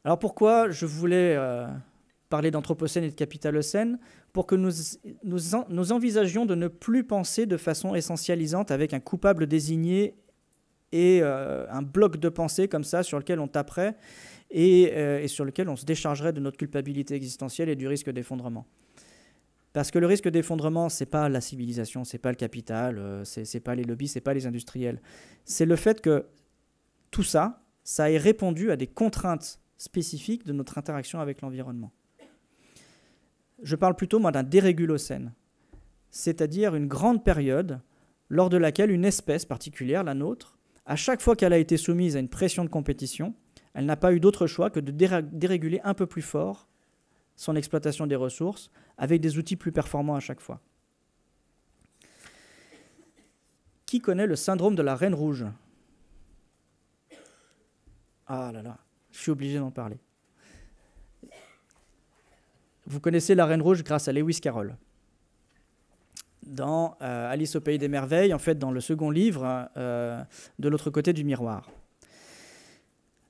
Alors pourquoi je voulais parler d'Anthropocène et de Capitalocène? Pour que nous envisagions de ne plus penser de façon essentialisante avec un coupable désigné et un bloc de pensée comme ça sur lequel on taperait et sur lequel on se déchargerait de notre culpabilité existentielle et du risque d'effondrement. Parce que le risque d'effondrement, ce n'est pas la civilisation, ce n'est pas le capital, ce n'est pas les lobbies, ce n'est pas les industriels. C'est le fait que tout ça, ça ait répondu à des contraintes spécifiques de notre interaction avec l'environnement. Je parle plutôt, moi, d'un dérégulocène, c'est-à-dire une grande période lors de laquelle une espèce particulière, la nôtre, à chaque fois qu'elle a été soumise à une pression de compétition, elle n'a pas eu d'autre choix que de déréguler un peu plus fort son exploitation des ressources avec des outils plus performants à chaque fois. Qui connaît le syndrome de la Reine Rouge? Ah là là, je suis obligé d'en parler. Vous connaissez la Reine Rouge grâce à Lewis Carroll. Dans Alice au Pays des Merveilles, en fait dans le second livre, de l'autre côté du miroir.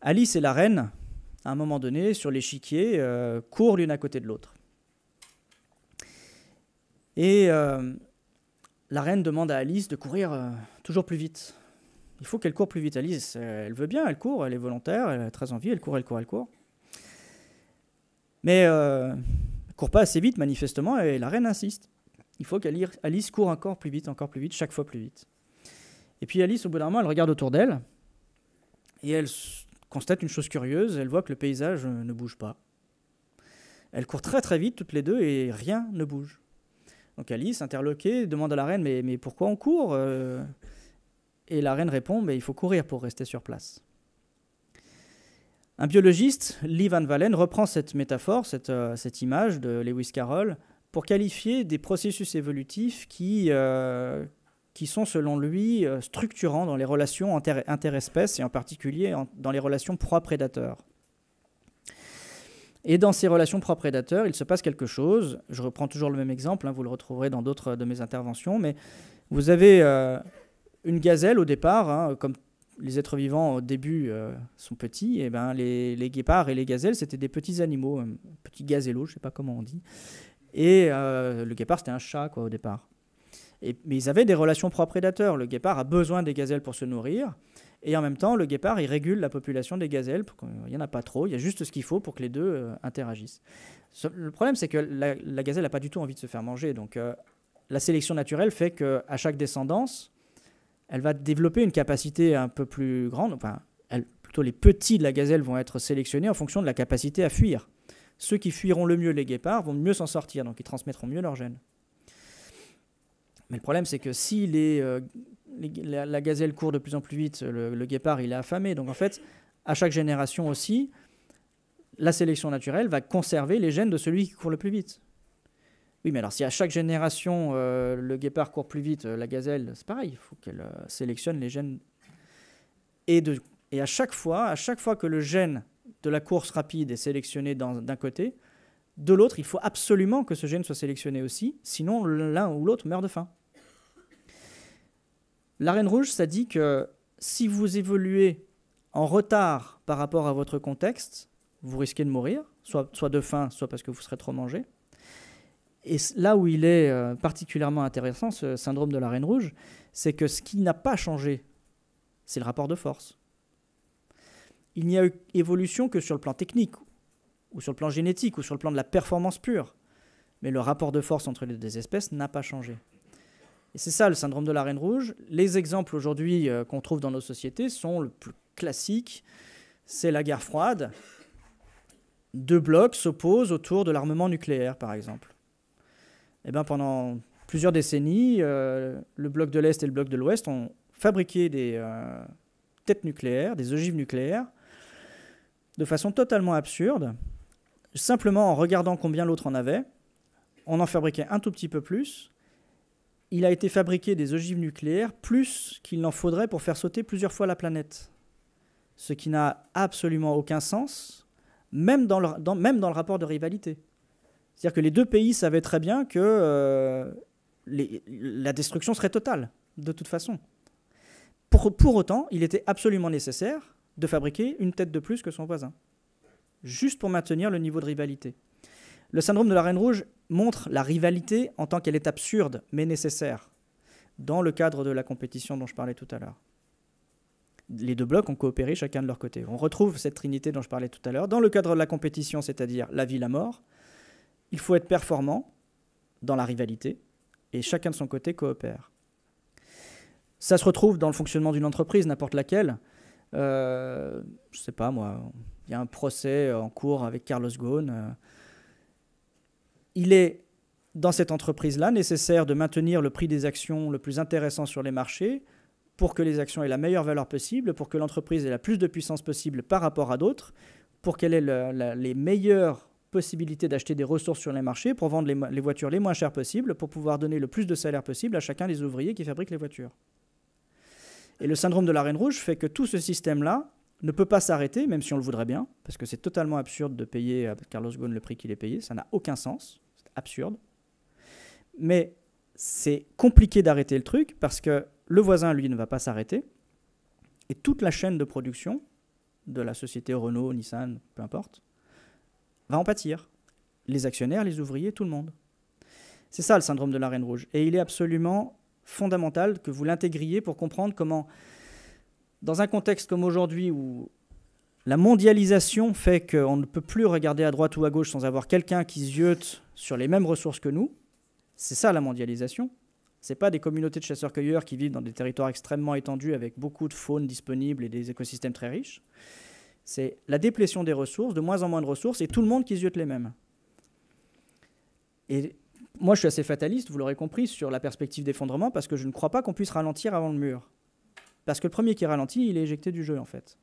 Alice et la reine, à un moment donné, sur l'échiquier, courent l'une à côté de l'autre. Et la reine demande à Alice de courir toujours plus vite. Il faut qu'elle court plus vite. Alice, elle veut bien, elle court, elle est volontaire, elle a très envie, elle court, elle court, elle court. Mais elle ne court pas assez vite, manifestement, et la reine insiste. Il faut qu'Alice court encore plus vite, chaque fois plus vite. Et puis Alice, au bout d'un moment, elle regarde autour d'elle, et elle constate une chose curieuse, elle voit que le paysage ne bouge pas. Elle court très très vite, toutes les deux, et rien ne bouge. Donc Alice, interloquée, demande à la reine, mais pourquoi on court? Et la reine répond, il faut courir pour rester sur place. Un biologiste, Lee Van Valen, reprend cette métaphore, cette image de Lewis Carroll, pour qualifier des processus évolutifs qui sont, selon lui, structurants dans les relations interespèces, et en particulier dans les relations proie-prédateur. Et dans ces relations proie-prédateur, il se passe quelque chose. Je reprends toujours le même exemple, vous le retrouverez dans d'autres de mes interventions, mais vous avez une gazelle au départ, comme les êtres vivants au début sont petits, et les guépards et les gazelles, c'était des petits animaux, petits gazellos, je ne sais pas comment on dit. Et le guépard, c'était un chat au départ. Mais ils avaient des relations proie-prédateur. Le guépard a besoin des gazelles pour se nourrir. Et en même temps, le guépard, il régule la population des gazelles. Il n'y en a pas trop. Il y a juste ce qu'il faut pour que les deux interagissent. Le problème, c'est que la gazelle n'a pas du tout envie de se faire manger. Donc, la sélection naturelle fait qu'à chaque descendance, elle va développer une capacité un peu plus grande. Enfin, plutôt les petits de la gazelle vont être sélectionnés en fonction de la capacité à fuir. Ceux qui fuiront le mieux les guépards vont mieux s'en sortir. Donc, ils transmettront mieux leurs gènes. Mais le problème, c'est que si la gazelle court de plus en plus vite, le guépard, il est affamé. Donc en fait, à chaque génération aussi, la sélection naturelle va conserver les gènes de celui qui court le plus vite. Oui, mais alors si à chaque génération, le guépard court plus vite, la gazelle, c'est pareil, il faut qu'elle sélectionne les gènes. Et à chaque fois que le gène de la course rapide est sélectionné d'un côté, de l'autre, il faut absolument que ce gène soit sélectionné aussi, sinon l'un ou l'autre meurt de faim. La Reine Rouge, ça dit que si vous évoluez en retard par rapport à votre contexte, vous risquez de mourir, soit de faim, soit parce que vous serez trop mangé. Et là où il est particulièrement intéressant, ce syndrome de la Reine Rouge, c'est que ce qui n'a pas changé, c'est le rapport de force. Il n'y a eu évolution que sur le plan technique, ou sur le plan génétique, ou sur le plan de la performance pure. Mais le rapport de force entre les deux espèces n'a pas changé. Et c'est ça le syndrome de la Reine Rouge. Les exemples aujourd'hui qu'on trouve dans nos sociétés sont le plus classique, c'est la guerre froide. Deux blocs s'opposent autour de l'armement nucléaire, par exemple. Et pendant plusieurs décennies, le bloc de l'Est et le bloc de l'Ouest ont fabriqué des têtes nucléaires, des ogives nucléaires, de façon totalement absurde. Simplement en regardant combien l'autre en avait, on en fabriquait un tout petit peu plus. Il a été fabriqué des ogives nucléaires plus qu'il n'en faudrait pour faire sauter plusieurs fois la planète. Ce qui n'a absolument aucun sens, même dans le rapport de rivalité. C'est-à-dire que les deux pays savaient très bien que la destruction serait totale, de toute façon. Pour autant, il était absolument nécessaire de fabriquer une tête de plus que son voisin. juste pour maintenir le niveau de rivalité. Le syndrome de la Reine Rouge montre la rivalité en tant qu'elle est absurde, mais nécessaire, dans le cadre de la compétition dont je parlais tout à l'heure. Les deux blocs ont coopéré chacun de leur côté. On retrouve cette trinité dont je parlais tout à l'heure. Dans le cadre de la compétition, c'est-à-dire la vie, la mort, il faut être performant dans la rivalité, et chacun de son côté coopère. Ça se retrouve dans le fonctionnement d'une entreprise, n'importe laquelle. Je sais pas moi, il y a un procès en cours avec Carlos Ghosn. Il est, dans cette entreprise-là, nécessaire de maintenir le prix des actions le plus intéressant sur les marchés pour que les actions aient la meilleure valeur possible, pour que l'entreprise ait la plus de puissance possible par rapport à d'autres, pour qu'elle ait les meilleures possibilités d'acheter des ressources sur les marchés, pour vendre les voitures les moins chères possibles, pour pouvoir donner le plus de salaire possible à chacun des ouvriers qui fabriquent les voitures. Et le syndrome de la Reine Rouge fait que tout ce système-là ne peut pas s'arrêter, même si on le voudrait bien, parce que c'est totalement absurde de payer à Carlos Ghosn le prix qu'il est payé, ça n'a aucun sens, c'est absurde. Mais c'est compliqué d'arrêter le truc, parce que le voisin, lui, ne va pas s'arrêter, et toute la chaîne de production de la société Renault, Nissan, peu importe, va en pâtir. Les actionnaires, les ouvriers, tout le monde. C'est ça le syndrome de la Reine Rouge. Et il est absolument fondamental que vous l'intégriez pour comprendre comment, dans un contexte comme aujourd'hui où la mondialisation fait qu'on ne peut plus regarder à droite ou à gauche sans avoir quelqu'un qui ziote sur les mêmes ressources que nous, c'est ça la mondialisation. Ce n'est pas des communautés de chasseurs-cueilleurs qui vivent dans des territoires extrêmement étendus avec beaucoup de faune disponible et des écosystèmes très riches. C'est la déplétion des ressources, de moins en moins de ressources, et tout le monde qui ziote les mêmes. Et moi, je suis assez fataliste, vous l'aurez compris, sur la perspective d'effondrement, parce que je ne crois pas qu'on puisse ralentir avant le mur. Parce que le premier qui ralentit, il est éjecté du jeu, en fait.